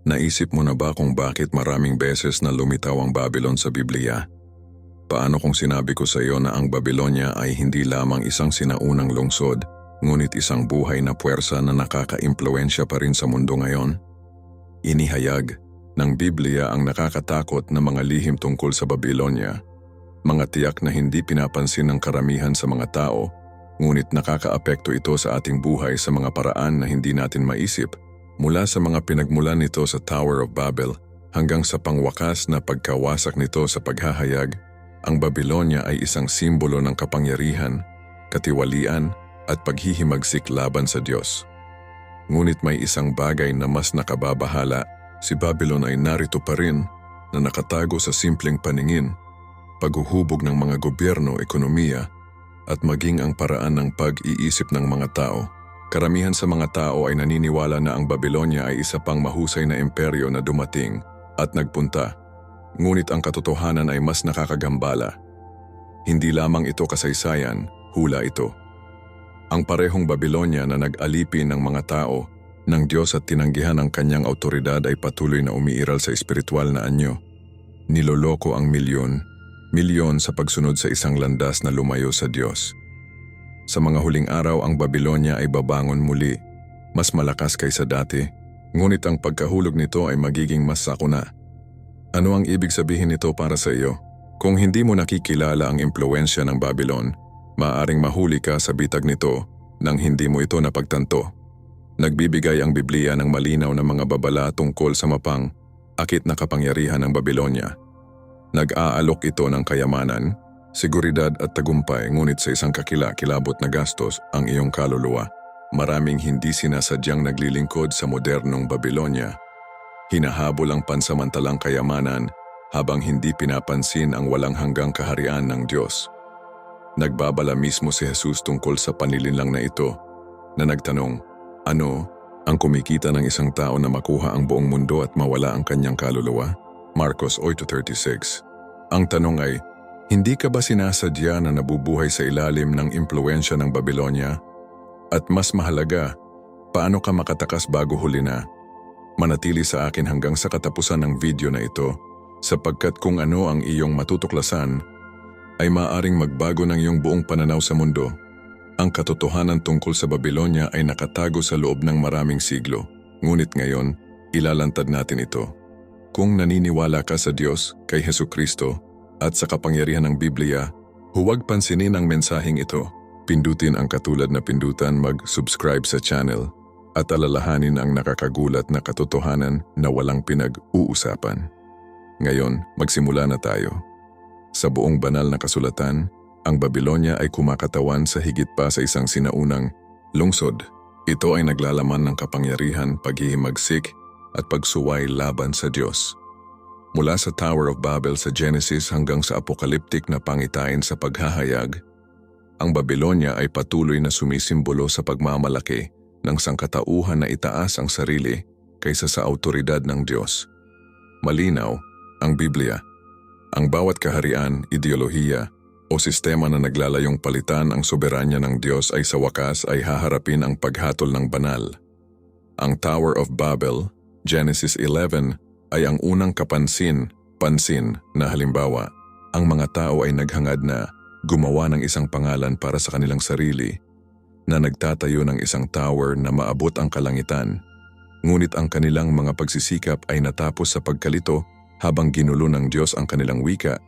Naisip mo na ba kung bakit maraming beses na lumitaw ang Babylon sa Biblia? Paano kung sinabi ko sa iyo na ang Babylonia ay hindi lamang isang sinaunang lungsod, ngunit isang buhay na puwersa na nakaka-impluwensya pa rin sa mundo ngayon? Inihayag ng Biblia ang nakakatakot na mga lihim tungkol sa Babylonia, mga tiyak na hindi pinapansin ng karamihan sa mga tao, ngunit nakakaapekto ito sa ating buhay sa mga paraan na hindi natin maisip. Mula sa mga pinagmulan nito sa Tower of Babel hanggang sa pangwakas na pagkawasak nito sa paghahayag, ang Babylonia ay isang simbolo ng kapangyarihan, katiwalian at paghihimagsik laban sa Diyos. Ngunit may isang bagay na mas nakababahala, si Babylon ay narito pa rin na nakatago sa simpleng paningin, paghuhubog ng mga gobyerno, ekonomiya at maging ang paraan ng pag-iisip ng mga tao. Karamihan sa mga tao ay naniniwala na ang Babylonia ay isa pang mahusay na imperyo na dumating at nagpunta. Ngunit ang katotohanan ay mas nakakagambala. Hindi lamang ito kasaysayan, hula ito. Ang parehong Babylonia na nag-alipin ng mga tao ng Diyos at tinanggihan ang kanyang autoridad ay patuloy na umiiral sa espiritual na anyo. Niloloko ang milyon sa pagsunod sa isang landas na lumayo sa Diyos. Sa mga huling araw ang Babylonia ay babangon muli, mas malakas kaysa dati, ngunit ang pagkahulog nito ay magiging mas sakuna. Ano ang ibig sabihin nito para sa iyo? Kung hindi mo nakikilala ang impluwensya ng Babylon, maaaring mahuli ka sa bitag nito nang hindi mo ito napagtanto. Nagbibigay ang Biblia ng malinaw na mga babala tungkol sa akit na kapangyarihan ng Babylonia. Nag-aalok ito ng kayamanan, seguridad at tagumpay, ngunit sa isang kakilakilabot na gastos ang iyong kaluluwa. Maraming hindi sinasadyang naglilingkod sa modernong Babylonia. Hinahabol ang pansamantalang kayamanan habang hindi pinapansin ang walang hanggang kaharian ng Diyos. Nagbabala mismo si Jesus tungkol sa panlilinlang na ito, na nagtanong, ano ang kumikita ng isang tao na makuha ang buong mundo at mawala ang kanyang kaluluwa? Marcos 8:36. Ang tanong ay, hindi ka ba sinasadya na nabubuhay sa ilalim ng impluwensya ng Babylonia? At mas mahalaga, paano ka makatakas bago huli na? Manatili sa akin hanggang sa katapusan ng video na ito, sapagkat kung ano ang iyong matutuklasan, ay maaaring magbago ng iyong buong pananaw sa mundo. Ang katotohanan tungkol sa Babylonia ay nakatago sa loob ng maraming siglo, ngunit ngayon, ilalantad natin ito. Kung naniniwala ka sa Diyos, kay Hesukristo, at sa kapangyarihan ng Biblia, huwag pansinin ang mensaheng ito. Pindutin ang katulad na pindutan, mag-subscribe sa channel, at alalahanin ang nakakagulat na katotohanan na walang pinag-uusapan. Ngayon, magsimula na tayo. Sa buong banal na kasulatan, ang Babylonia ay kumakatawan sa higit pa sa isang sinaunang lungsod. Ito ay naglalaman ng kapangyarihan, paghihimagsik, at pagsuway laban sa Diyos. Mula sa Tower of Babel sa Genesis hanggang sa apokaliptik na pangitain sa paghahayag, ang Babylonia ay patuloy na sumisimbolo sa pagmamalaki ng sangkatauhan na itaas ang sarili kaysa sa autoridad ng Diyos. Malinaw ang Biblia. Ang bawat kaharian, ideolohiya o sistema na naglalayong palitan ang soberanya ng Diyos ay sa wakas ay haharapin ang paghatol ng banal. Ang Tower of Babel, Genesis 11, ay ang unang pansin na halimbawa, ang mga tao ay naghangad na gumawa ng isang pangalan para sa kanilang sarili na nagtatayo ng isang tower na maabot ang kalangitan. Ngunit ang kanilang mga pagsisikap ay natapos sa pagkalito habang ginulo ng Diyos ang kanilang wika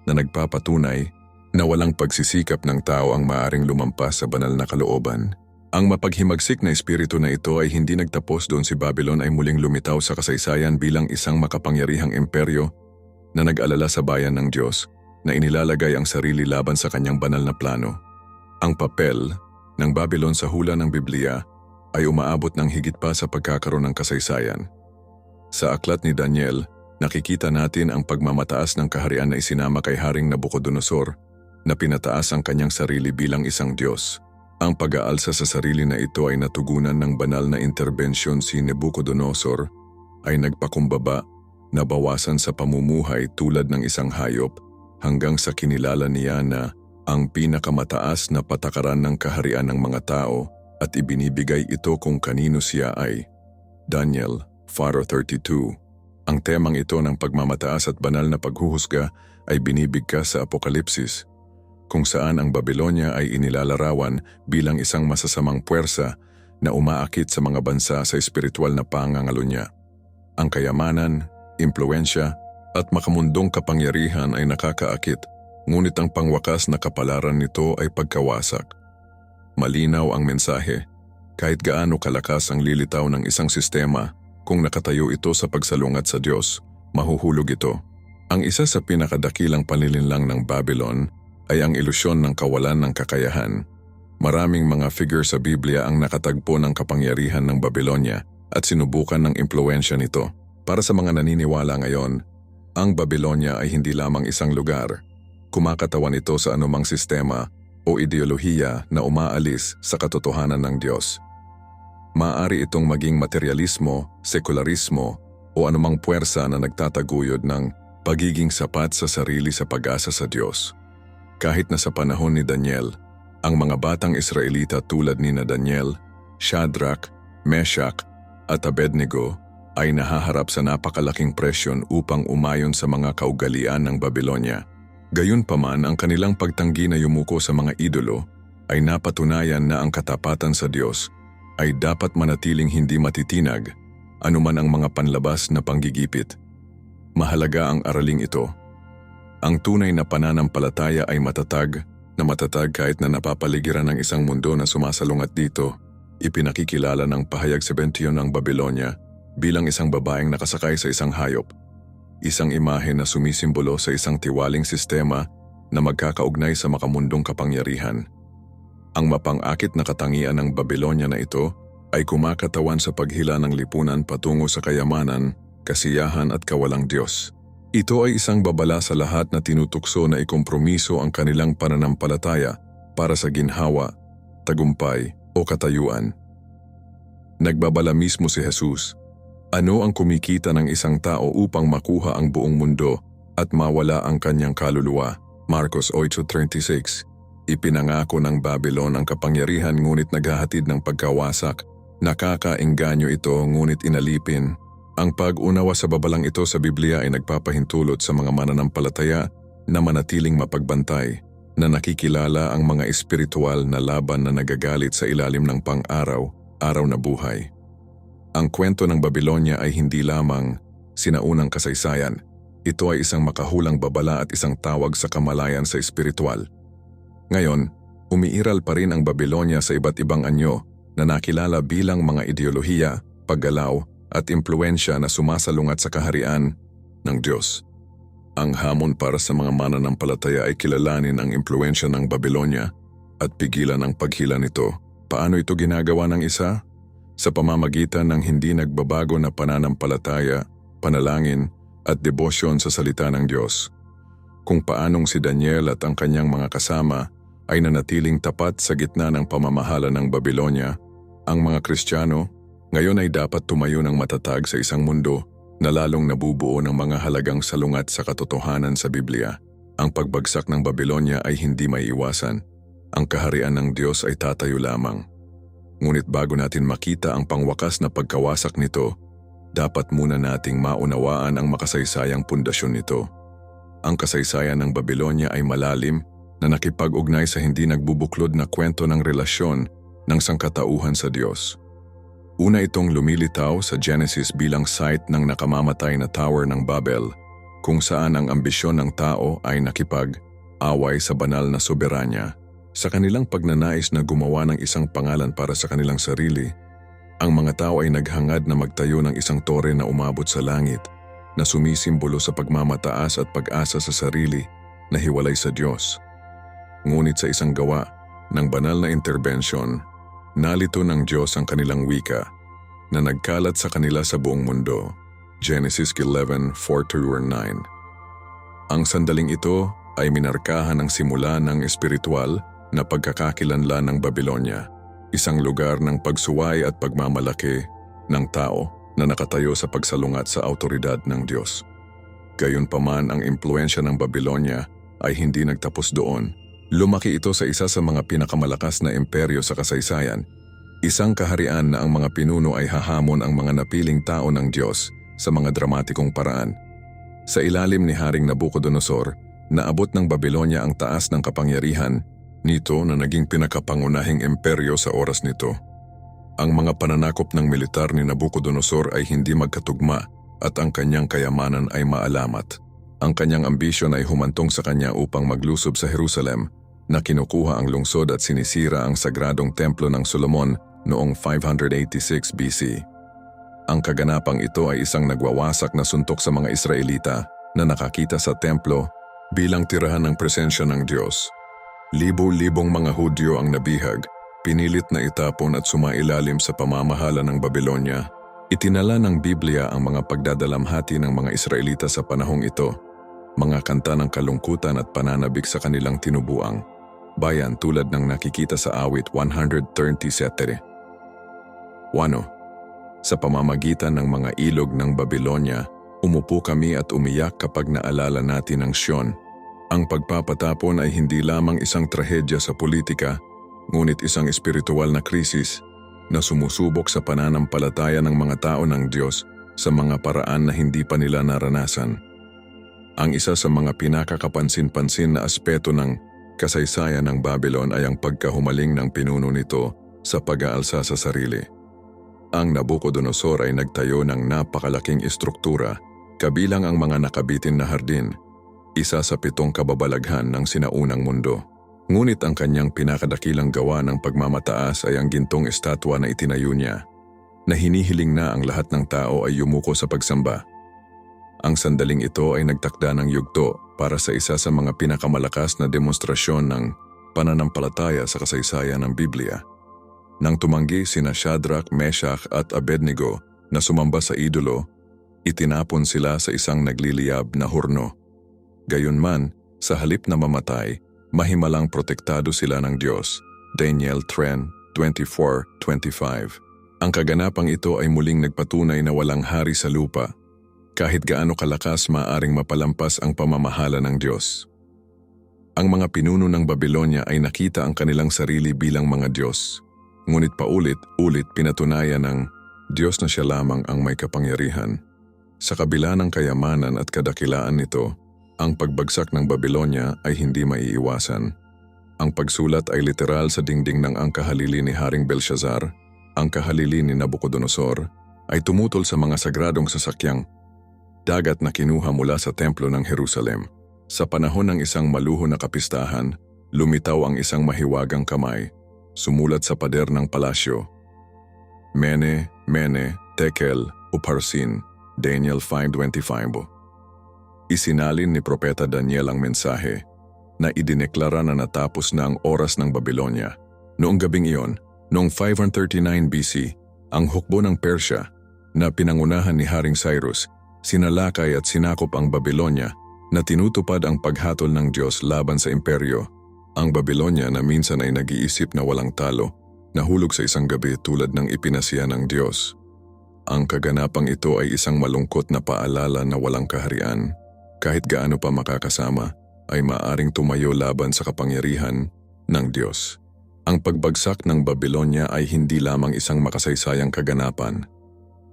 na nagpapatunay na walang pagsisikap ng tao ang maaring lumampas sa banal na kalooban. Ang mapaghimagsik na espiritu na ito ay hindi nagtapos doon. Si Babylon ay muling lumitaw sa kasaysayan bilang isang makapangyarihang imperyo na nag-alala sa bayan ng Diyos na inilalagay ang sarili laban sa kanyang banal na plano. Ang papel ng Babylon sa hula ng Biblia ay umaabot ng higit pa sa pagkakaroon ng kasaysayan. Sa aklat ni Daniel, nakikita natin ang pagmamataas ng kaharian na isinama kay Haring Nabucodonosor na pinataas ang kanyang sarili bilang isang Diyos. Ang pag-aalsa sa sarili na ito ay natugunan ng banal na interbensyon. Si Nabucodonosor ay nagpakumbaba, nabawasan sa pamumuhay tulad ng isang hayop hanggang sa kinilala niya na ang pinakamataas na patakaran ng kaharian ng mga tao at ibinibigay ito kung kanino siya ay. Daniel Faro 32. Ang temang ito ng pagmamataas at banal na paghuhusga ay binibigkas sa Apokalipsis, kung saan ang Babylonia ay inilalarawan bilang isang masasamang puwersa na umaakit sa mga bansa sa espiritual na pangangalo niya. Ang kayamanan, impluensya, at makamundong kapangyarihan ay nakakaakit, ngunit ang pangwakas na kapalaran nito ay pagkawasak. Malinaw ang mensahe, kahit gaano kalakas ang lilitaw ng isang sistema, kung nakatayo ito sa pagsalungat sa Diyos, mahuhulog ito. Ang isa sa pinakadakilang panlilinlang ng Babylon ay ang ilusyon ng kawalan ng kakayahan. Maraming mga figure sa Biblia ang nakatagpo ng kapangyarihan ng Babylonia at sinubukan ng impluensya nito. Para sa mga naniniwala ngayon, ang Babylonia ay hindi lamang isang lugar. Kumakatawan ito sa anumang sistema o ideolohiya na umaalis sa katotohanan ng Diyos. Maaari itong maging materialismo, sekularismo o anumang puwersa na nagtataguyod ng pagiging sapat sa sarili sa pag-asa sa Diyos. Kahit na sa panahon ni Daniel, ang mga batang Israelita tulad ni Daniel, Shadrach, Meshach at Abednego ay nahaharap sa napakalaking presyon upang umayon sa mga kaugalian ng Babylonia. Gayunpaman, ang kanilang pagtanggi na yumuko sa mga idolo ay napatunayan na ang katapatan sa Diyos ay dapat manatiling hindi matitinag anuman ang mga panlabas na panggigipit. Mahalaga ang araling ito. Ang tunay na pananampalataya ay matatag kahit na napapaligiran ng isang mundo na sumasalungat dito. Ipinakikilala ng pahayag 71 ng Babylonia bilang isang babaeng nakasakay sa isang hayop. Isang imahe na sumisimbolo sa isang tiwaling sistema na magkakaugnay sa makamundong kapangyarihan. Ang mapang-akit na katangian ng Babylonia na ito ay kumakatawan sa paghila ng lipunan patungo sa kayamanan, kasiyahan at kawalang Diyos. Ito ay isang babala sa lahat na tinutukso na ikompromiso ang kanilang pananampalataya para sa ginhawa, tagumpay o katayuan. Nagbabala mismo si Jesus. Ano ang kumikita ng isang tao upang makuha ang buong mundo at mawala ang kanyang kaluluwa? Marcos 8:36. Ipinangako ng Babylon ang kapangyarihan ngunit naghahatid ng pagkawasak. Nakakaengganyo ito ngunit inalipin. Ang pag-unawa sa babalang ito sa Biblia ay nagpapahintulot sa mga mananampalataya na manatiling mapagbantay, na nakikilala ang mga espiritual na laban na nagagalit sa ilalim ng pang-araw-araw na buhay. Ang kwento ng Babylonia ay hindi lamang sinaunang kasaysayan. Ito ay isang makahulang babala at isang tawag sa kamalayan sa espiritual. Ngayon, umiiral pa rin ang Babylonia sa iba't ibang anyo na nakilala bilang mga ideolohiya, paggalaw at impluensya na sumasalungat sa kaharian ng Diyos. Ang hamon para sa mga mananampalataya ay kilalanin ang impluensya ng Babylonia at pigilan ang paghila nito. Paano ito ginagawa ng isa? Sa pamamagitan ng hindi nagbabago na pananampalataya, panalangin at debosyon sa salita ng Diyos. Kung paanong si Daniel at ang kanyang mga kasama ay nanatiling tapat sa gitna ng pamamahala ng Babylonia, ang mga Kristiyano ngayon ay dapat tumayo ng matatag sa isang mundo na lalong nabubuo ng mga halagang salungat sa katotohanan sa Biblia. Ang pagbagsak ng Babylonia ay hindi maiiwasan. Ang kaharian ng Diyos ay tatayo lamang. Ngunit bago natin makita ang pangwakas na pagkawasak nito, dapat muna nating maunawaan ang makasaysayang pundasyon nito. Ang kasaysayan ng Babylonia ay malalim na nakipag-ugnay sa hindi nagbubuklod na kwento ng relasyon ng sangkatauhan sa Diyos. Una itong lumilitaw sa Genesis bilang site ng nakamamatay na Tower ng Babel, kung saan ang ambisyon ng tao ay nakipag-away sa banal na soberanya. Sa kanilang pagnanais na gumawa ng isang pangalan para sa kanilang sarili, ang mga tao ay naghangad na magtayo ng isang tore na umabot sa langit, na sumisimbolo sa pagmamataas at pag-asa sa sarili na hiwalay sa Diyos. Ngunit sa isang gawa ng banal na interbensyon, nalito ng Diyos ang kanilang wika na nagkalat sa kanila sa buong mundo. Genesis 11:4-9. Ang sandaling ito ay minarkahan ng simula ng espiritual na pagkakakilanlan ng Babylonia, isang lugar ng pagsuway at pagmamalaki ng tao na nakatayo sa pagsalungat sa awtoridad ng Diyos. Gayunpaman, ang impluensya ng Babylonia ay hindi nagtapos doon. Lumaki ito sa isa sa mga pinakamalakas na imperyo sa kasaysayan. Isang kaharian na ang mga pinuno ay hahamon ang mga napiling tao ng Diyos sa mga dramatikong paraan. Sa ilalim ni Haring Nabucodonosor, naabot ng Babylonia ang taas ng kapangyarihan nito na naging pinakapangunahing imperyo sa oras nito. Ang mga pananakop ng militar ni Nabucodonosor ay hindi magkatugma at ang kanyang kayamanan ay maalamat. Ang kanyang ambisyon ay humantong sa kanya upang maglusob sa Jerusalem na kinukuha ang lungsod at sinisira ang sagradong templo ng Solomon noong 586 BC. Ang kaganapang ito ay isang nagwawasak na suntok sa mga Israelita na nakakita sa templo bilang tirahan ng presensya ng Diyos. Libo-libong mga Hudyo ang nabihag, pinilit na itapon at sumailalim sa pamamahala ng Babylonia. Itinala ng Biblia ang mga pagdadalamhati ng mga Israelita sa panahong ito, mga kanta ng kalungkutan at pananabik sa kanilang tinubuang bayan tulad ng nakikita sa awit 137. 1. Sa pamamagitan ng mga ilog ng Babylonia, umupo kami at umiyak kapag naalala natin ang Sion. Ang pagpapatapon ay hindi lamang isang trahedya sa politika, ngunit isang espiritual na krisis na sumusubok sa pananampalataya ng mga tao ng Diyos sa mga paraan na hindi pa nila naranasan. Ang isa sa mga pinakakapansin-pansin na aspeto ng kasaysayan ng Babylon ay ang pagkahumaling ng pinuno nito sa pag-aalsa sa sarili. Ang Nabucodonosor ay nagtayo ng napakalaking istruktura, kabilang ang mga nakabitin na hardin, isa sa 7 kababalaghan ng sinaunang mundo. Ngunit ang kanyang pinakadakilang gawa ng pagmamataas ay ang gintong estatwa na itinayo niya, na hinihiling na ang lahat ng tao ay yumuko sa pagsamba. Ang sandaling ito ay nagtakda ng yugto para sa isa sa mga pinakamalakas na demonstrasyon ng pananampalataya sa kasaysayan ng Biblia. Nang tumanggi sina Shadrach, Meshach at Abednego na sumamba sa idolo, itinapon sila sa isang nagliliyab na horno. Gayunman, sa halip na mamatay, mahimalang protektado sila ng Diyos. Daniel 3:24-25. Ang kaganapang ito ay muling nagpatunay na walang hari sa lupa. Kahit gaano kalakas maaring mapalampas ang pamamahala ng Diyos. Ang mga pinuno ng Babylonia ay nakita ang kanilang sarili bilang mga Diyos. Ngunit paulit-ulit pinatunayan ng Diyos na siya lamang ang may kapangyarihan. Sa kabila ng kayamanan at kadakilaan nito, ang pagbagsak ng Babylonia ay hindi maiiwasan. Ang pagsulat ay literal sa dingding ng angkahalili ni Haring Belshazzar, ang kahalili ni Nabucodonosor, ay tumutol sa mga sagradong sasakyang dagat na kinuha mula sa templo ng Jerusalem. Sa panahon ng isang maluho na kapistahan, lumitaw ang isang mahiwagang kamay, sumulat sa pader ng palasyo. Mene, Mene, Tekel, Upharsin, Daniel 5:25. Isinalin ni Propeta Daniel ang mensahe na idineklara na natapos na ang oras ng Babylonia. Noong gabing iyon, noong 539 BC, ang hukbo ng Persya na pinangunahan ni Haring Cyrus, sinalakay at sinakop ang Babylonia na tinutupad ang paghatol ng Diyos laban sa imperyo. Ang Babylonia na minsan ay nag-iisip na walang talo, nahulog sa isang gabi tulad ng ipinasiya ng Diyos. Ang kaganapang ito ay isang malungkot na paalala na walang kaharian, kahit gaano pa makakasama, ay maaring tumayo laban sa kapangyarihan ng Diyos. Ang pagbagsak ng Babylonia ay hindi lamang isang makasaysayang kaganapan.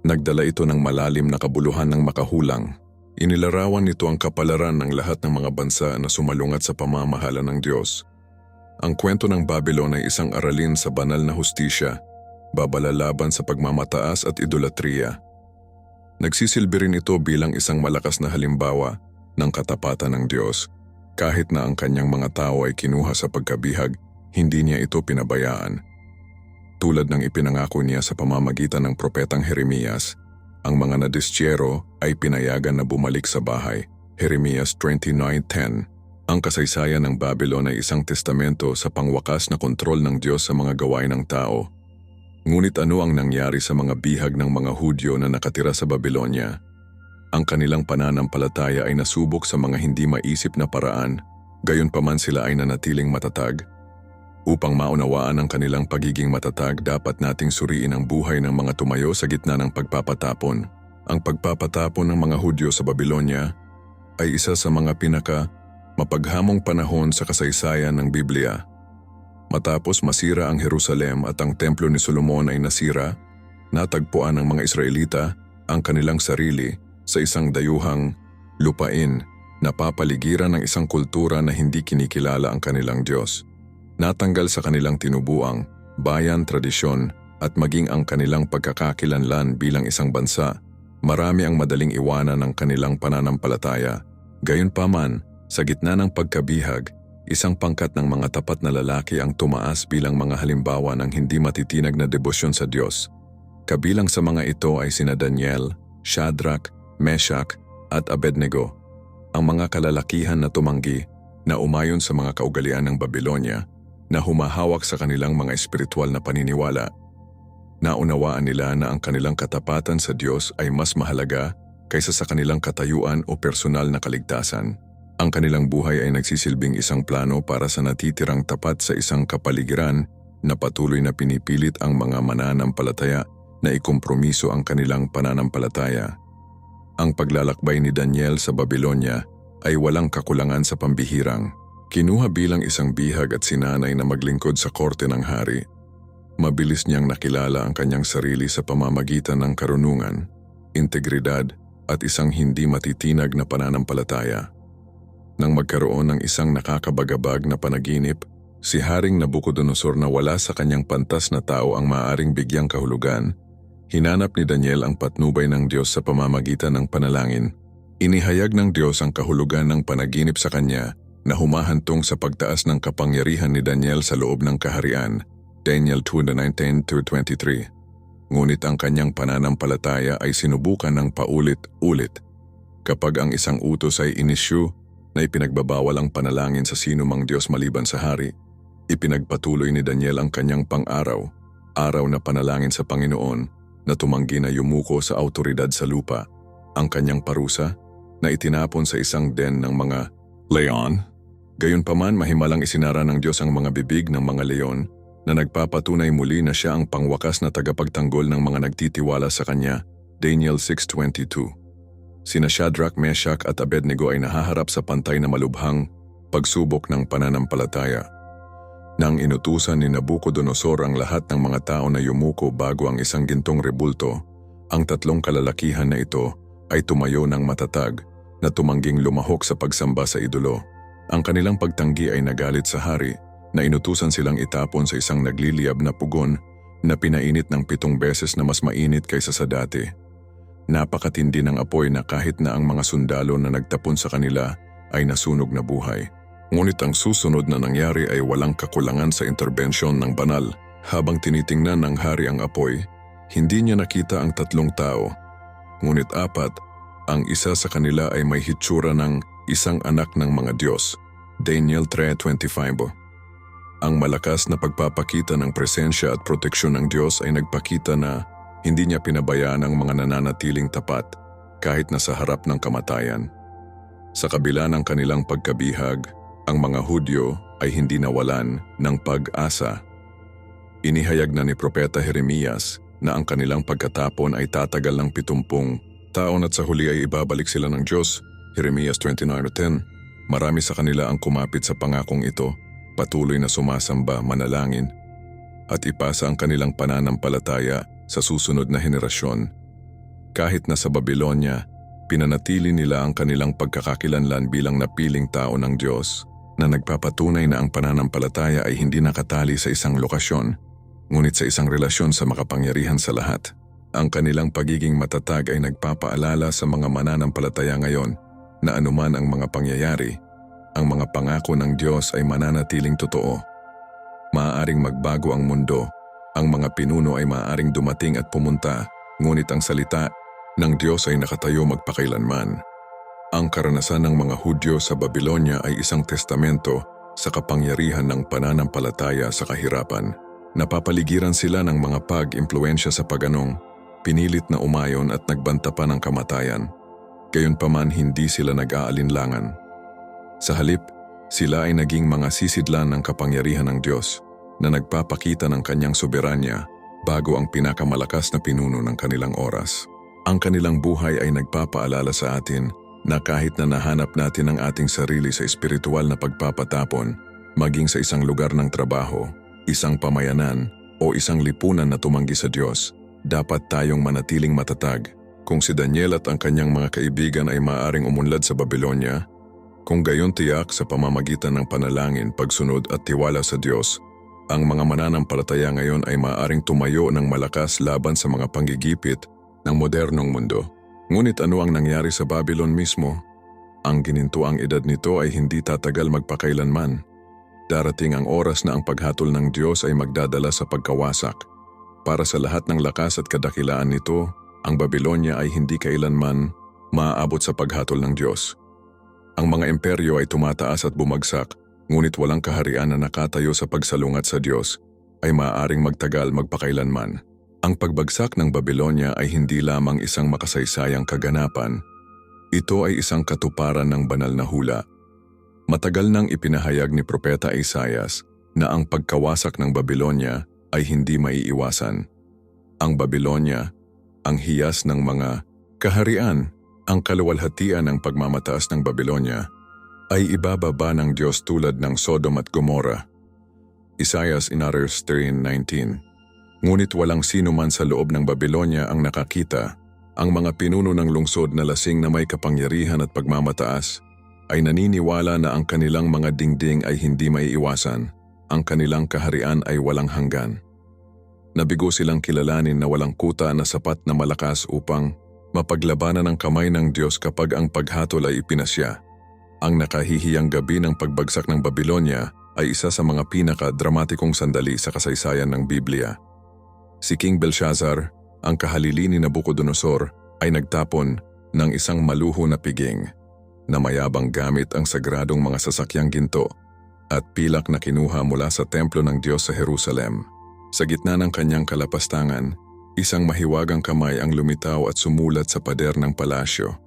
Nagdala ito ng malalim na kabuluhan ng makahulang. Inilarawan nito ang kapalaran ng lahat ng mga bansa na sumalungat sa pamamahala ng Diyos. Ang kwento ng Babylon ay isang aralin sa banal na hustisya, babalalaban sa pagmamataas at idolatriya. Nagsisilbi rin ito bilang isang malakas na halimbawa ng katapatan ng Diyos. Kahit na ang kanyang mga tao ay kinuha sa pagkabihag, hindi niya ito pinabayaan. Tulad ng ipinangako niya sa pamamagitan ng propetang Jeremias, ang mga nadistyero ay pinayagan na bumalik sa bahay. Jeremias 29:10. Ang kasaysayan ng Babylon ay isang testamento sa pangwakas na kontrol ng Diyos sa mga gawain ng tao. Ngunit ano ang nangyari sa mga bihag ng mga Hudyo na nakatira sa Babylonia? Ang kanilang pananampalataya ay nasubok sa mga hindi maisip na paraan, gayunpaman sila ay nanatiling matatag. Upang maunawaan ang kanilang pagiging matatag, dapat nating suriin ang buhay ng mga tumayo sa gitna ng pagpapatapon. Ang pagpapatapon ng mga Hudyo sa Babylonia ay isa sa mga mapaghamong panahon sa kasaysayan ng Biblia. Matapos masira ang Jerusalem at ang templo ni Solomon ay nasira, natagpuan ng mga Israelita ang kanilang sarili sa isang dayuhang lupain na papaligiran ng isang kultura na hindi kinikilala ang kanilang Diyos. Natanggal sa kanilang tinubuang, bayan, tradisyon at maging ang kanilang pagkakakilanlan bilang isang bansa. Marami ang madaling iwanan ng kanilang pananampalataya. Gayunpaman, sa gitna ng pagkabihag, isang pangkat ng mga tapat na lalaki ang tumaas bilang mga halimbawa ng hindi matitinag na debosyon sa Diyos. Kabilang sa mga ito ay sina Daniel, Shadrach, Meshach at Abednego, ang mga kalalakihan na tumanggi na umayon sa mga kaugalian ng Babylonia na humahawak sa kanilang mga espiritual na paniniwala. Naunawaan nila na ang kanilang katapatan sa Diyos ay mas mahalaga kaysa sa kanilang katayuan o personal na kaligtasan. Ang kanilang buhay ay nagsisilbing isang plano para sa natitirang tapat sa isang kapaligiran na patuloy na pinipilit ang mga mananampalataya na ikompromiso ang kanilang pananampalataya. Ang paglalakbay ni Daniel sa Babylonia ay walang kakulangan sa pambihirang. Kinuha bilang isang bihag at sinanay na maglingkod sa korte ng hari. Mabilis niyang nakilala ang kanyang sarili sa pamamagitan ng karunungan, integridad at isang hindi matitinag na pananampalataya. Nang magkaroon ng isang nakakabagabag na panaginip, si Haring Nabucodonosor na wala sa kanyang pantas na tao ang maaaring bigyang kahulugan, hinanap ni Daniel ang patnubay ng Diyos sa pamamagitan ng panalangin. Inihayag ng Diyos ang kahulugan ng panaginip sa kanya na humahantong sa pagtaas ng kapangyarihan ni Daniel sa loob ng kaharian, Daniel 2:19-23. Ngunit ang kanyang pananampalataya ay sinubukan ng paulit-ulit. Kapag ang isang utos ay inisyu na ipinagbabawal ang panalangin sa sino mang Diyos maliban sa hari, ipinagpatuloy ni Daniel ang kanyang araw na panalangin sa Panginoon na tumanggi na yumuko sa autoridad sa lupa. Ang kanyang parusa na itinapon sa isang den ng mga leon. Gayunpaman, mahimalang isinara ng Diyos ang mga bibig ng mga leon na nagpapatunay muli na siya ang pangwakas na tagapagtanggol ng mga nagtitiwala sa kanya, Daniel 6:22. Sina Shadrach, Meshach at Abednego ay nahaharap sa pantay na malubhang pagsubok ng pananampalataya. Nang inutusan ni Nabucodonosor ang lahat ng mga tao na yumuko bago ang isang gintong rebulto, ang tatlong kalalakihan na ito ay tumayo ng matatag na tumangging lumahok sa pagsamba sa idolo. Ang kanilang pagtanggi ay nagalit sa hari na inutusan silang itapon sa isang nagliliyab na pugon na pinainit ng 7 beses na mas mainit kaysa sa dati. Napakatindi ng apoy na kahit na ang mga sundalo na nagtapon sa kanila ay nasunog na buhay. Ngunit ang susunod na nangyari ay walang kakulangan sa interbensyon ng banal. Habang tinitingnan ng hari ang apoy, hindi niya nakita ang 3 tao. Ngunit 4, ang isa sa kanila ay may hitsura ng isang anak ng mga Diyos, Daniel 3:25. Ang malakas na pagpapakita ng presensya at proteksyon ng Diyos ay nagpakita na hindi niya pinabayaan ang mga nananatiling tapat kahit nasa harap ng kamatayan. Sa kabila ng kanilang pagkabihag, ang mga Hudyo ay hindi nawalan ng pag-asa. Inihayag na ni Propeta Jeremias na ang kanilang pagkatapon ay tatagal ng 70 taon at sa huli ay ibabalik sila ng Diyos, Jeremias 29:10. Marami sa kanila ang kumapit sa pangakong ito, patuloy na sumasamba, manalangin, at ipasa ang kanilang pananampalataya sa susunod na henerasyon. Kahit na sa Babylonia, pinanatili nila ang kanilang pagkakakilanlan bilang napiling tao ng Diyos na nagpapatunay na ang pananampalataya ay hindi nakatali sa isang lokasyon, ngunit sa isang relasyon sa makapangyarihan sa lahat. Ang kanilang pagiging matatag ay nagpapaalala sa mga mananampalataya ngayon na anuman ang mga pangyayari, ang mga pangako ng Diyos ay mananatiling totoo. Maaaring magbago ang mundo, ang mga pinuno ay maaaring dumating at pumunta, ngunit ang salita ng Diyos ay nakatayo magpakailanman. Ang karanasan ng mga Hudyo sa Babylonia ay isang testamento sa kapangyarihan ng pananampalataya sa kahirapan. Napapaligiran sila ng mga pag-impluensya sa paganong, pinilit na umayon at nagbanta pa ng kamatayan. Gayunpaman hindi sila nag-aalinlangan. Sa halip, sila ay naging mga sisidlan ng kapangyarihan ng Diyos na nagpapakita ng kanyang soberanya bago ang pinakamalakas na pinuno ng kanilang oras. Ang kanilang buhay ay nagpapaalala sa atin na kahit na nahanap natin ang ating sarili sa espiritual na pagpapatapon, maging sa isang lugar ng trabaho, isang pamayanan, o isang lipunan na tumanggi sa Diyos, dapat tayong manatiling matatag. Kung si Daniel at ang kanyang mga kaibigan ay maaaring umunlad sa Babylonia, kung gayon tiyak sa pamamagitan ng panalangin, pagsunod at tiwala sa Diyos, ang mga mananampalataya ngayon ay maaaring tumayo ng malakas laban sa mga panggigipit ng modernong mundo. Ngunit ano ang nangyari sa Babylon mismo? Ang ginintuang edad nito ay hindi tatagal magpakailanman. Darating ang oras na ang paghatol ng Diyos ay magdadala sa pagkawasak. Para sa lahat ng lakas at kadakilaan nito, ang Babylonia ay hindi kailanman maaabot sa paghatol ng Diyos. Ang mga imperyo ay tumataas at bumagsak, ngunit walang kaharian na nakatayo sa pagsalungat sa Diyos ay maaaring magtagal magpakailanman. Ang pagbagsak ng Babylonia ay hindi lamang isang makasaysayang kaganapan. Ito ay isang katuparan ng banal na hula. Matagal nang ipinahayag ni Propeta Isaias na ang pagkawasak ng Babylonia ay hindi maiiwasan. Ang Babylonia, ang hiyas ng mga kaharian, ang kaluwalhatian ng pagmamataas ng Babylonia, ay ibababa ng Diyos tulad ng Sodom at Gomorrah. Isaias inatters 13:19. Ngunit walang sino man sa loob ng Babylonia ang nakakita. Ang mga pinuno ng lungsod na lasing na may kapangyarihan at pagmamataas ay naniniwala na ang kanilang mga dingding ay hindi maiiwasan. Ang kanilang kaharian ay walang hanggan. Nabigo silang kilalanin na walang kuta na sapat na malakas upang mapaglabanan ang kamay ng Diyos kapag ang paghatol ay ipinasya. Ang nakahihiyang gabi ng pagbagsak ng Babylonia ay isa sa mga pinaka-dramatikong sandali sa kasaysayan ng Biblia. Si King Belshazzar, ang kahalili ni Nabucodonosor, ay nagtapon ng isang maluho na piging na mayabang gamit ang sagradong mga sasakyang ginto at pilak na kinuha mula sa templo ng Diyos sa Jerusalem. Sa gitna ng kanyang kalapastangan, isang mahiwagang kamay ang lumitaw at sumulat sa pader ng palasyo.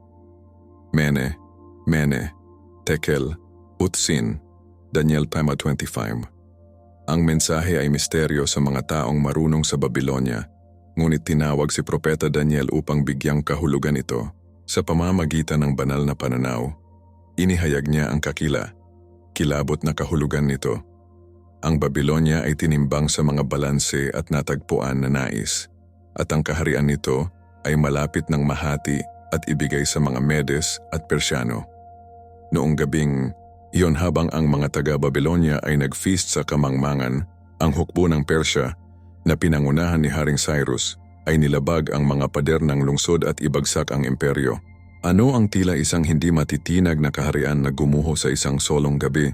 Mene, Mene, Tekel, Utsin, Daniel 5:25. Ang mensahe ay misteryo sa mga taong marunong sa Babylonia, ngunit tinawag si Propeta Daniel upang bigyang kahulugan ito. Sa pamamagitan ng banal na pananaw, inihayag niya ang kilabot na kahulugan nito. Ang Babylonia ay tinimbang sa mga balanse at natagpuan na nais, at ang kaharian nito ay malapit ng mahati at ibigay sa mga Medes at Persyano. Noong gabing iyon, habang ang mga taga-Babylonia ay nag-feast sa kamangmangan, ang hukbo ng Persya na pinangunahan ni Haring Cyrus ay nilabag ang mga pader ng lungsod at ibagsak ang imperyo. Ano ang tila isang hindi matitinag na kaharian na gumuho sa isang solong gabi?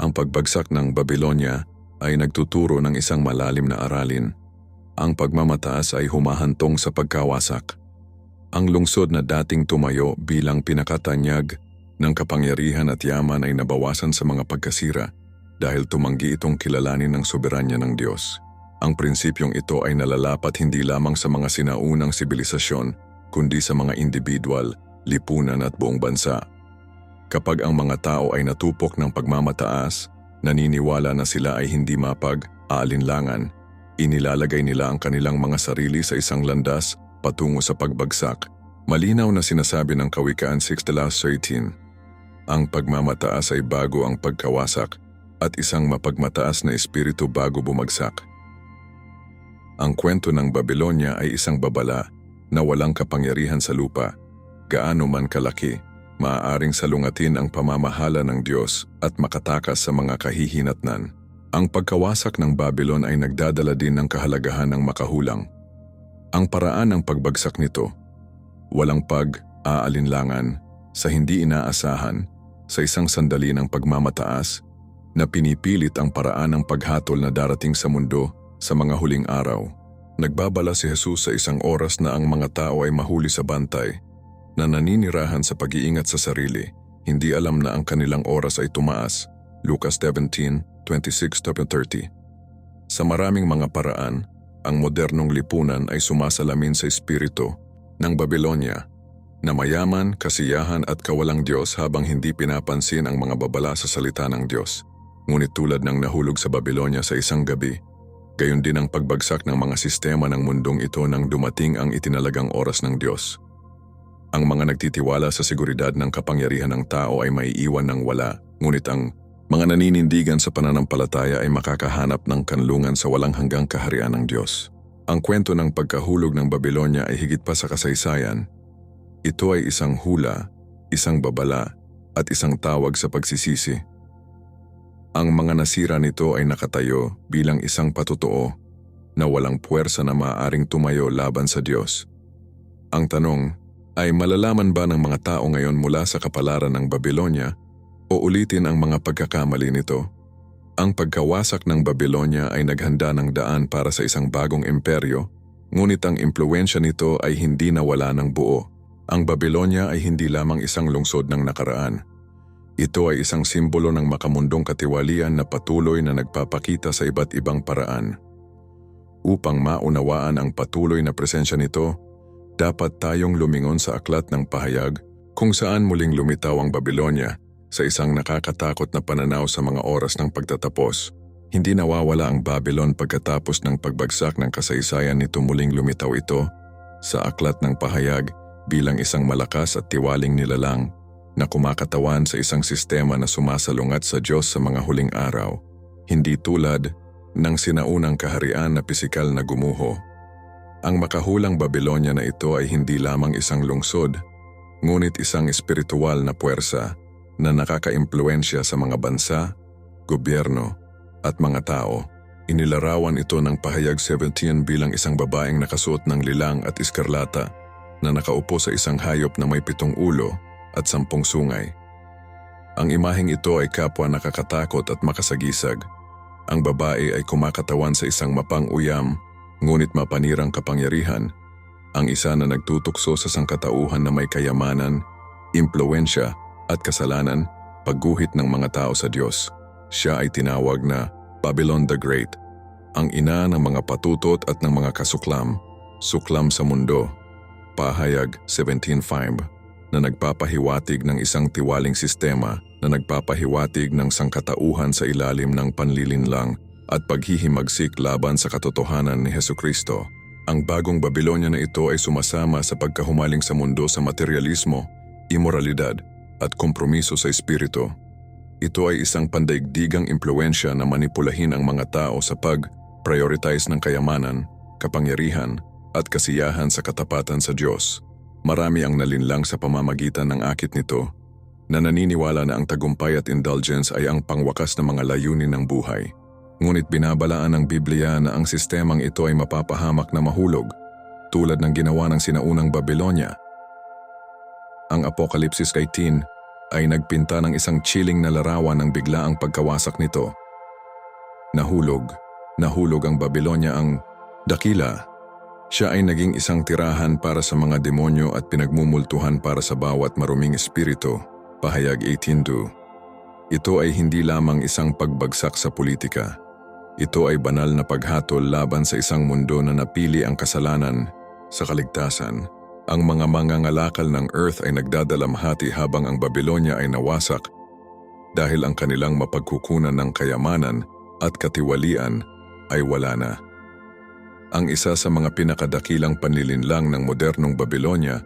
Ang pagbagsak ng Babylonia ay nagtuturo ng isang malalim na aralin. Ang pagmamataas ay humahantong sa pagkawasak. Ang lungsod na dating tumayo bilang pinakatanyag ng kapangyarihan at yaman ay nabawasan sa mga pagkasira dahil tumanggi itong kilalanin ng soberanya ng Diyos. Ang prinsipyong ito ay nalalapat hindi lamang sa mga sinaunang sibilisasyon, kundi sa mga individual, lipunan at buong bansa. Kapag ang mga tao ay natupok ng pagmamataas, naniniwala na sila ay hindi mapag-aalinlangan, inilalagay nila ang kanilang mga sarili sa isang landas patungo sa pagbagsak. Malinaw na sinasabi ng Kawikaan 6:13, ang pagmamataas ay bago ang pagkawasak at isang mapagmataas na espiritu bago bumagsak. Ang kwento ng Babylonia ay isang babala na walang kapangyarihan sa lupa. Gaano man kalaki, maaaring salungatin ang pamamahala ng Diyos at makatakas sa mga kahihinatnan. Ang pagkawasak ng Babylon ay nagdadala din ng kahalagahan ng makahulang. Ang paraan ng pagbagsak nito, walang pag-aalinlangan, sa hindi inaasahan, sa isang sandali ng pagmamataas, na pinipilit ang paraan ng paghatol na darating sa mundo sa mga huling araw. Nagbabala si Jesus sa isang oras na ang mga tao ay mahuli sa bantay, na naninirahan sa pag-iingat sa sarili, hindi alam na ang kanilang oras ay tumaas. Lucas 17:26-30. Sa maraming mga paraan, ang modernong lipunan ay sumasalamin sa espiritu ng Babylonia, na mayaman, kasiyahan at kawalang Diyos habang hindi pinapansin ang mga babala sa salita ng Diyos. Ngunit tulad ng nahulog sa Babylonia sa isang gabi, gayon din ang pagbagsak ng mga sistema ng mundong ito nang dumating ang itinalagang oras ng Diyos. Ang mga nagtitiwala sa seguridad ng kapangyarihan ng tao ay maiiwan ng wala, ngunit ang Mga naninindigan sa pananampalataya ay makakahanap ng kanlungan sa walang hanggang kaharian ng Diyos. Ang kwento ng pagkahulog ng Babilonya ay higit pa sa kasaysayan. Ito ay isang hula, isang babala, at isang tawag sa pagsisisi. Ang mga nasira nito ay nakatayo bilang isang patotoo na walang puwersa na maaaring tumayo laban sa Diyos. Ang tanong ay malalaman ba ng mga tao ngayon mula sa kapalaran ng Babilonya o ulitin ang mga pagkakamali nito? Ang pagkawasak ng Babilonya ay naghanda ng daan para sa isang bagong imperyo, ngunit ang impluwensya nito ay hindi nawala ng buo. Ang Babilonya ay hindi lamang isang lungsod ng nakaraan. Ito ay isang simbolo ng makamundong katiwalian na patuloy na nagpapakita sa iba't ibang paraan. Upang maunawaan ang patuloy na presensya nito, dapat tayong lumingon sa aklat ng pahayag kung saan muling lumitaw ang Babilonya sa isang nakakatakot na pananaw sa mga oras ng pagtatapos. Hindi nawawala ang Babylon pagkatapos ng pagbagsak ng kasaysayan nito, muling lumitaw ito sa aklat ng pahayag bilang isang malakas at tiwaling nilalang na kumakatawan sa isang sistema na sumasalungat sa Diyos sa mga huling araw, hindi tulad ng sinaunang kaharian na pisikal na gumuho. Ang makahulang Babilonya na ito ay hindi lamang isang lungsod, ngunit isang espiritual na puwersa na nakakaimpluwensya sa mga bansa, gobyerno, at mga tao. Inilarawan ito ng pahayag 17 bilang isang babaeng nakasuot ng lilang at iskarlata na nakaupo sa isang hayop na may 7 ulo at 10 sungay. Ang imaheng ito ay kapwa nakakatakot at makasagisag. Ang babae ay kumakatawan sa isang mapang-uyam ngunit mapanirang kapangyarihan. Ang isa na nagtutukso sa sangkatauhan na may kayamanan, impluwensya at kasalanan, pagguhit ng mga tao sa Diyos. Siya ay tinawag na Babylon the Great, ang ina ng mga patutot at ng mga kasuklam, suklam sa mundo. Pahayag 17:5 na nagpapahiwatig ng isang tiwaling sistema na nagpapahiwatig ng sangkatauhan sa ilalim ng panlilinlang at paghihimagsik laban sa katotohanan ni Hesukristo. Ang bagong Babilonya na ito ay sumasama sa pagkahumaling sa mundo sa materialismo, imoralidad, at kompromiso sa espiritu. Ito ay isang pandaigdigang impluwensya na manipulahin ang mga tao sa pag-prioritize ng kayamanan, kapangyarihan, at kasiyahan sa katapatan sa Diyos. Marami ang nalinlang sa pamamagitan ng akit nito, na naniniwala na ang tagumpay at indulgence ay ang pangwakas na mga layunin ng buhay. Ngunit binabalaan ng Biblia na ang sistemang ito ay mapapahamak na mahulog, tulad ng ginawa ng sinaunang Babilonya. Ang Apokalipsis 18 ay nagpinta ng isang chilling na larawan ng biglaang pagkawasak nito. Nahulog ang Babilonya, ang dakila. Siya ay naging isang tirahan para sa mga demonyo at pinagmumultuhan para sa bawat maruming espiritu. Pahayag 18:2. Ito ay hindi lamang isang pagbagsak sa politika. Ito ay banal na paghatol laban sa isang mundo na napili ang kasalanan sa kaligtasan. Ang mga mangangalakal ng earth ay nagdadalamhati habang ang Babilonya ay nawasak dahil ang kanilang mapagkukunan ng kayamanan at katiwalian ay wala na. Ang isa sa mga pinakadakilang panlilinlang ng modernong Babilonya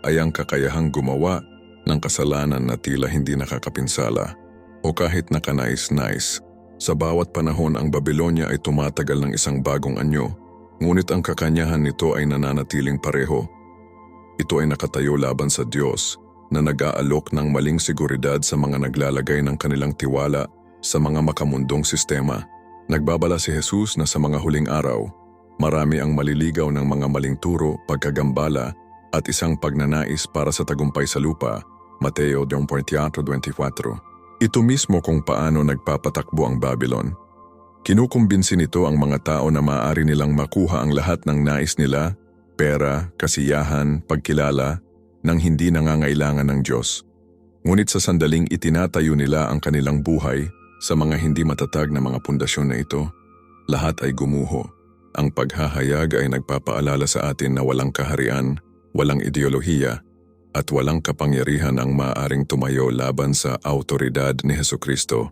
ay ang kakayahang gumawa ng kasalanan na tila hindi nakakapinsala o kahit nakanais-nais. Sa bawat panahon ang Babilonya ay tumatagal ng isang bagong anyo, ngunit ang kakanyahan nito ay nananatiling pareho. Ito ay nakatayo laban sa Diyos na nag-aalok ng maling seguridad sa mga naglalagay ng kanilang tiwala sa mga makamundong sistema. Nagbabala si Jesus na sa mga huling araw, marami ang maliligaw ng mga maling turo, pagkagambala at isang pagnanais para sa tagumpay sa lupa. Mateo 24:24. Ito mismo kung paano nagpapatakbo ang Babylon. Kinukumbinsi nito ang mga tao na maaari nilang makuha ang lahat ng nais nila, pera, kasiyahan, pagkilala, nang hindi nangangailangan ng Diyos. Ngunit sa sandaling itinatayo nila ang kanilang buhay sa mga hindi matatag na mga pundasyon na ito, lahat ay gumuho. Ang paghahayag ay nagpapaalala sa atin na walang kaharian, walang ideolohiya, at walang kapangyarihan ang maaaring tumayo laban sa autoridad ni Hesukristo.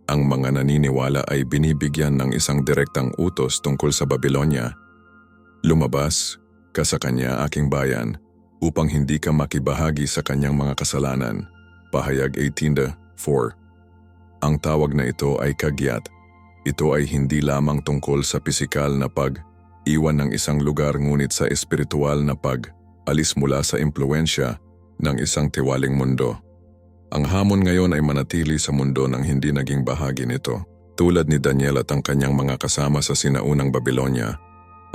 Ang mga naniniwala ay binibigyan ng isang direktang utos tungkol sa Babilonya. Lumabas ka sa kanya, aking bayan, upang hindi ka makibahagi sa kanyang mga kasalanan. Pahayag 18:4. Ang tawag na ito ay kagyat. Ito ay hindi lamang tungkol sa pisikal na pag-iwan ng isang lugar ngunit sa espiritual na pag-alis mula sa impluensya ng isang tiwaling mundo. Ang hamon ngayon ay manatili sa mundo nang hindi naging bahagi nito. Tulad ni Daniel at ang kanyang mga kasama sa sinaunang Babilonya,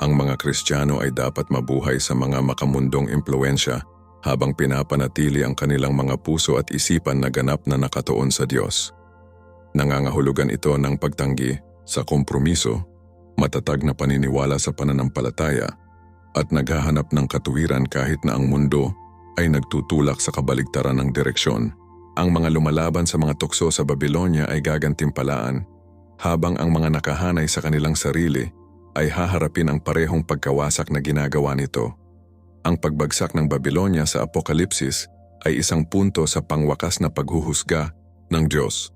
ang mga Kristiyano ay dapat mabuhay sa mga makamundong impluensya habang pinapanatili ang kanilang mga puso at isipan na ganap na nakatuon sa Diyos. Nangangahulugan ito ng pagtanggi sa kompromiso, matatag na paniniwala sa pananampalataya, at naghahanap ng katuwiran kahit na ang mundo ay nagtutulak sa kabaligtaran ng direksyon. Ang mga lumalaban sa mga tukso sa Babilonya ay gagantimpalaan, habang ang mga nakahanay sa kanilang sarili ay haharapin ang parehong pagkawasak na ginagawa nito. Ang pagbagsak ng Babilonya sa Apokalipsis ay isang punto sa pangwakas na paghuhusga ng Diyos.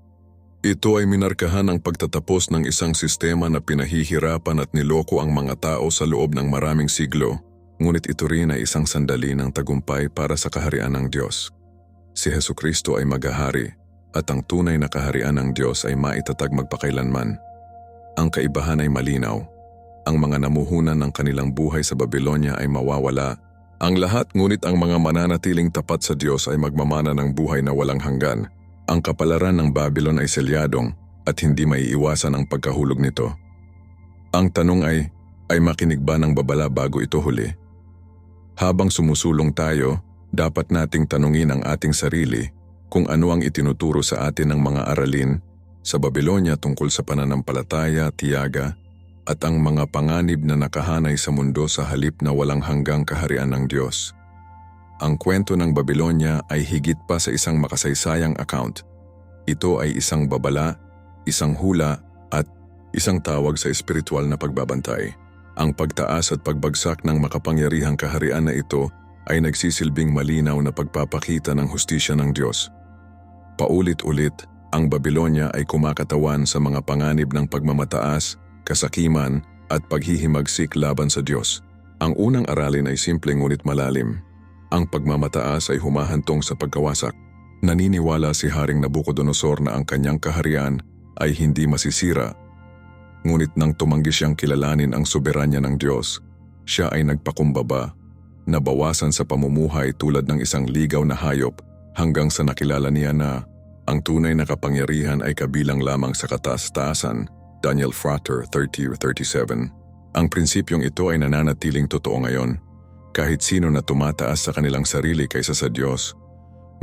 Ito ay minarkahan ang pagtatapos ng isang sistema na pinahihirapan at niloko ang mga tao sa loob ng maraming siglo, ngunit ito rin ay isang sandali ng tagumpay para sa kaharian ng Diyos. Si Hesukristo ay maghahari at ang tunay na kaharian ng Diyos ay maitatag magpakailanman. Ang kaibahan ay malinaw. Ang mga namuhunan ng kanilang buhay sa Babilonya ay mawawala. Ang lahat ngunit ang mga mananatiling tapat sa Diyos ay magmamana ng buhay na walang hanggan. Ang kapalaran ng Babylon ay selyadong at hindi maiiwasan ang pagkahulog nito. Ang tanong ay makinig ba ng babala bago ito huli? Habang sumusulong tayo, dapat nating tanungin ang ating sarili kung ano ang itinuturo sa atin ng mga aralin sa Babilonya tungkol sa pananampalataya, tiyaga, at ang mga panganib na nakahanay sa mundo sa halip na walang hanggang kaharian ng Diyos. Ang kwento ng Babilonya ay higit pa sa isang makasaysayang account. Ito ay isang babala, isang hula, at isang tawag sa espiritual na pagbabantay. Ang pagtaas at pagbagsak ng makapangyarihang kaharian na ito ay nagsisilbing malinaw na pagpapakita ng hustisya ng Diyos. Paulit-ulit, ang Babilonya ay kumakatawan sa mga panganib ng pagmamataas, kasakiman, at paghihimagsik laban sa Diyos. Ang unang aralin ay simple ngunit malalim. Ang pagmamataas ay humahantong sa pagkawasak. Naniniwala si Haring Nabucodonosor na ang kanyang kaharian ay hindi masisira. Ngunit nang tumanggi siyang kilalanin ang soberanya ng Diyos, siya ay nagpakumbaba, nabawasan sa pamumuhay tulad ng isang ligaw na hayop hanggang sa nakilala niya na ang tunay na kapangyarihan ay kabilang lamang sa kataas-taasan. Daniel Frater 30:37. Ang prinsipyong ito ay nananatiling totoo ngayon. Kahit sino na tumataas sa kanilang sarili kaysa sa Diyos,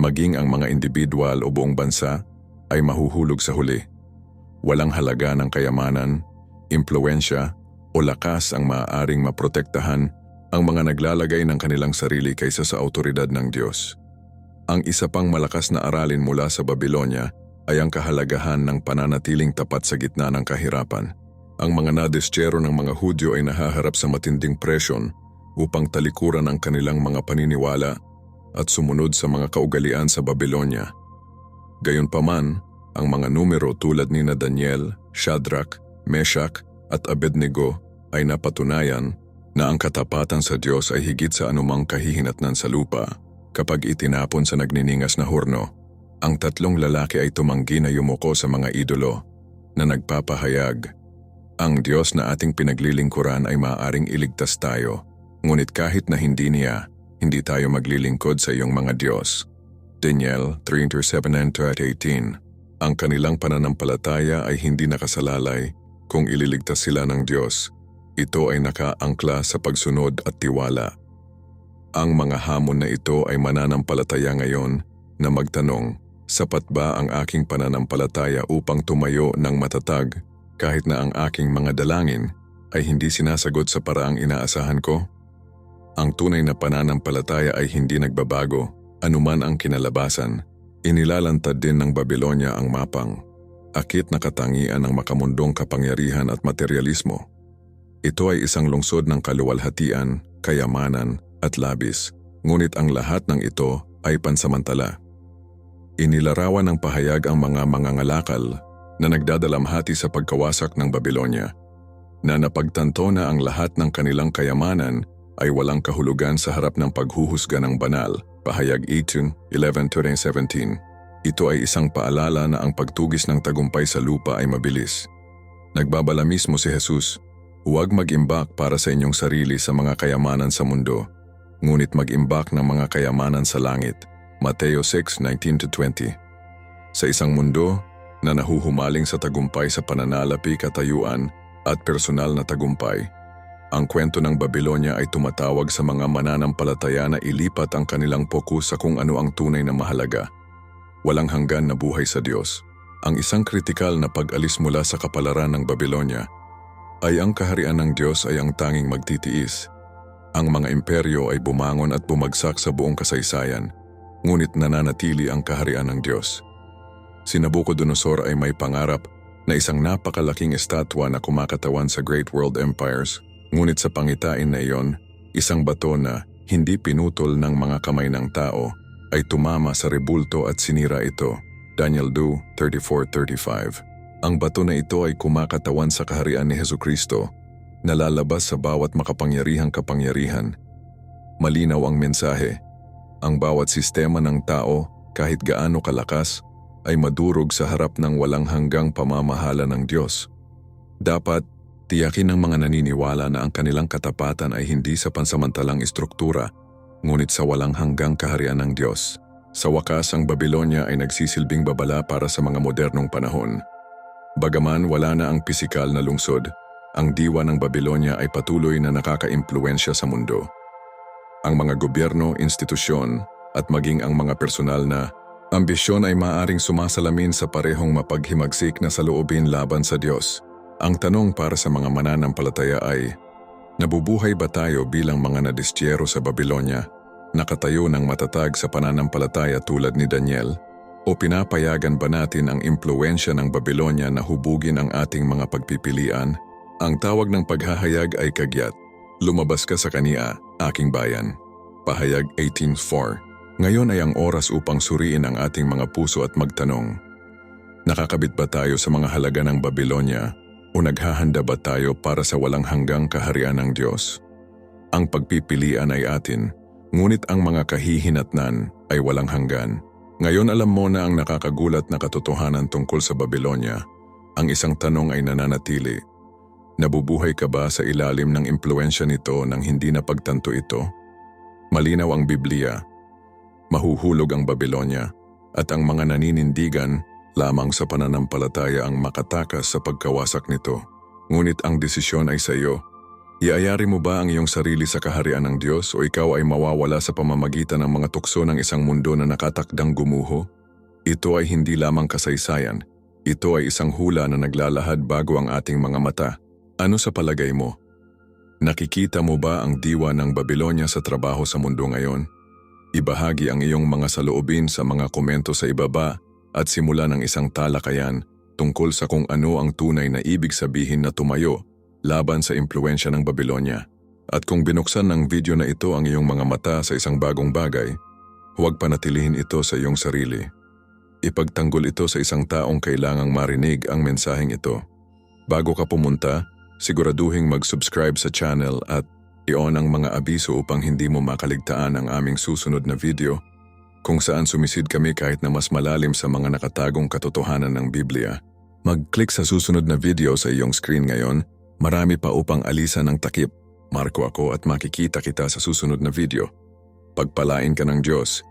maging ang mga individual o buong bansa, ay mahuhulog sa huli. Walang halaga ng kayamanan, impluensya o lakas ang maaaring maprotektahan ang mga naglalagay ng kanilang sarili kaysa sa autoridad ng Diyos. Ang isa pang malakas na aralin mula sa Babilonya ay ang kahalagahan ng pananatiling tapat sa gitna ng kahirapan. Ang mga nadistyero ng mga Hudyo ay nahaharap sa matinding presyon upang talikuran ang kanilang mga paniniwala at sumunod sa mga kaugalian sa Babilonya. Gayunpaman, ang mga numero tulad ni na Daniel, Shadrach, Meshach at Abednego ay napatunayan na ang katapatan sa Diyos ay higit sa anumang kahihinatnan sa lupa. Kapag itinapon sa nagniningas na horno, ang tatlong lalaki ay tumanggi na yumuko sa mga idolo na nagpapahayag, ang Diyos na ating pinaglilingkuran ay maaaring iligtas tayo. Ngunit kahit na hindi niya, hindi tayo maglilingkod sa iyong mga Diyos. Daniel 3:7-18. Ang kanilang pananampalataya ay hindi nakasalalay kung ililigtas sila ng Diyos. Ito ay nakaangkla sa pagsunod at tiwala. Ang mga hamon na ito ay mananampalataya ngayon na magtanong, sapat ba ang aking pananampalataya upang tumayo ng matatag kahit na ang aking mga dalangin ay hindi sinasagot sa paraang inaasahan ko? Ang tunay na pananampalataya ay hindi nagbabago, anuman ang kinalabasan. Inilalantad din ng Babilonya ang mapang, akit na katangian ng makamundong kapangyarihan at materialismo. Ito ay isang lungsod ng kaluwalhatian, kayamanan at labis, ngunit ang lahat ng ito ay pansamantala. Inilarawan ng pahayag ang mga mangangalakal na nagdadalamhati sa pagkawasak ng Babilonya, na napagtanto na ang lahat ng kanilang kayamanan ay walang kahulugan sa harap ng paghuhusga ng banal, pahayag 18:11-17. Ito ay isang paalala na ang pagtugis ng tagumpay sa lupa ay mabilis. Nagbabala mismo si Jesus, huwag mag-imbak para sa inyong sarili sa mga kayamanan sa mundo, ngunit mag-imbak ng mga kayamanan sa langit. Mateo 6:19-20. Sa isang mundo na nahuhumaling sa tagumpay sa pananalapi, katayuan at personal na tagumpay, ang kwento ng Babylonia ay tumatawag sa mga mananampalataya na ilipat ang kanilang pokus sa kung ano ang tunay na mahalaga. Walang hanggan na buhay sa Diyos. Ang isang kritikal na pag-alis mula sa kapalaran ng Babylonia ay ang kaharian ng Diyos ay ang tanging magtitiis. Ang mga imperyo ay bumangon at bumagsak sa buong kasaysayan, ngunit nananatili ang kaharian ng Diyos. Si Nabucodonosor ay may pangarap na isang napakalaking estatwa na kumakatawan sa Great World Empires, ngunit sa pangitain na iyon, isang bato na hindi pinutol ng mga kamay ng tao ay tumama sa rebulto at sinira ito. Daniel 2:34-35. Ang bato na ito ay kumakatawan sa kaharian ni Hesukristo, nalalabas sa bawat makapangyarihang kapangyarihan. Malinaw ang mensahe. Ang bawat sistema ng tao, kahit gaano kalakas, ay madurog sa harap ng walang hanggang pamamahala ng Diyos. Dapat tiyakin ng mga naniniwala na ang kanilang katapatan ay hindi sa pansamantalang istruktura, ngunit sa walang hanggang kaharian ng Diyos. Sa wakas, ang Babylonia ay nagsisilbing babala para sa mga modernong panahon. Bagaman wala na ang pisikal na lungsod, ang diwa ng Babylonia ay patuloy na nakaka-impluwensya sa mundo. Ang mga gobyerno, institusyon, at maging ang mga personal na ambisyon ay maaaring sumasalamin sa parehong mapaghimagsik na saloobin laban sa Diyos. Ang tanong para sa mga mananampalataya ay, nabubuhay ba tayo bilang mga nadistyero sa Babylonia, nakatayo ng matatag sa pananampalataya tulad ni Daniel, o pinapayagan ba natin ang impluwensya ng Babylonia na hubugin ang ating mga pagpipilian? Ang tawag ng paghahayag ay kagyat. Lumabas ka sa kaniya, aking bayan. Pahayag 18:4. Ngayon ay ang oras upang suriin ang ating mga puso at magtanong, nakakabit ba tayo sa mga halaga ng Babylonia o naghahanda ba tayo para sa walang hanggang kaharian ng Diyos? Ang pagpipilian ay atin, ngunit ang mga kahihinatnan ay walang hanggan. Ngayon alam mo na ang nakakagulat na katotohanan tungkol sa Babylonia. Ang isang tanong ay nananatili. Nabubuhay ka ba sa ilalim ng impluwensya nito nang hindi napagtanto ito? Malinaw ang Biblia. Mahuhulog ang Babylonia at ang mga naninindigan lamang sa pananampalataya ang makatakas sa pagkawasak nito. Ngunit ang desisyon ay sa iyo. Iayari mo ba ang iyong sarili sa kaharian ng Diyos o ikaw ay mawawala sa pamamagitan ng mga tukso ng isang mundo na nakatakdang gumuho? Ito ay hindi lamang kasaysayan. Ito ay isang hula na naglalahad bago ang ating mga mata. Ano sa palagay mo? Nakikita mo ba ang diwa ng Babylonia sa trabaho sa mundo ngayon? Ibahagi ang iyong mga saloobin sa mga komento sa ibaba at simula ng isang talakayan tungkol sa kung ano ang tunay na ibig sabihin na tumayo laban sa impluwensya ng Babylonia. At kung binuksan ng video na ito ang iyong mga mata sa isang bagong bagay, huwag panatilihin ito sa iyong sarili. Ipagtanggol ito sa isang taong kailangang marinig ang mensaheng ito. Bago ka pumunta, siguraduhing mag-subscribe sa channel at i-on ang mga abiso upang hindi mo makaligtaan ang aming susunod na video kung saan sumisid kami kahit na mas malalim sa mga nakatagong katotohanan ng Biblia. Mag-click sa susunod na video sa iyong screen ngayon. Marami pa upang alisan ng takip. Marco ako at makikita kita sa susunod na video. Pagpalain ka ng Diyos.